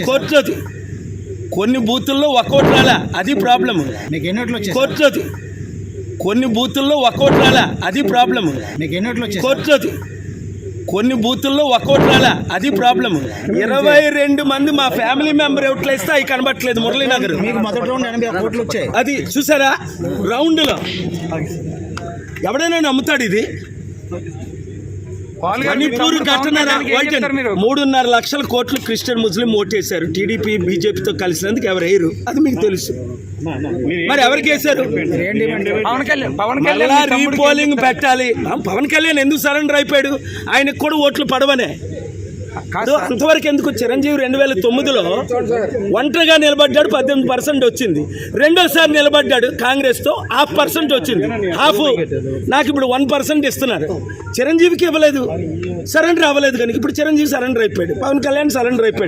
కోర్టుది కొన్ని బూతుల్లో ఒక్కోటి రాలా, అది ప్రాబ్లం. కోర్టుది కొన్ని బూతుల్లో ఒక్కోటి రాలా, అది ప్రాబ్లం. కోర్టుది కొన్ని బూతుల్లో ఒక్కోటి రాలా, అది ప్రాబ్లం. 22 మంది మా ఫ్యామిలీ మెంబర్ ఎవట్లు వేస్తే అవి కనబట్టలేదు. మురళీనగర్ అది చూసారా రౌండ్లో ఎవడైనా నమ్ముతాడు ఇది? మణిపూర్ ఘటన 3.5 లక్షల కోట్లు క్రిస్టియన్ ముస్లిం ఓటేశారు. టీడీపీ బీజేపీతో కలిసినందుకు ఎవరు వేయరు, అది మీకు తెలుసు. మరి ఎవరికి వేశారు? రీపోలింగ్ పెట్టాలి. పవన్ కళ్యాణ్ ఎందుకు సరెండర్ అయిపోయాడు? ఆయనకు కూడా ఓట్లు పడవనే. అంతవరకు ఎందుకు? చిరంజీవి 2009లో ఒంటరిగా నిలబడ్డాడు, 18% వచ్చింది. రెండోసారి నిలబడ్డాడు కాంగ్రెస్తో, 0.5% వచ్చింది. హాఫ్. నాకు ఇప్పుడు 1% ఇస్తున్నారు. చిరంజీవికి ఇవ్వలేదు, సరెండర్ అవ్వలేదు కనుక ఇప్పుడు చిరంజీవి సరెండర్ అయిపోయాడు, పవన్ కళ్యాణ్ సరెండర్ అయిపోయాడు.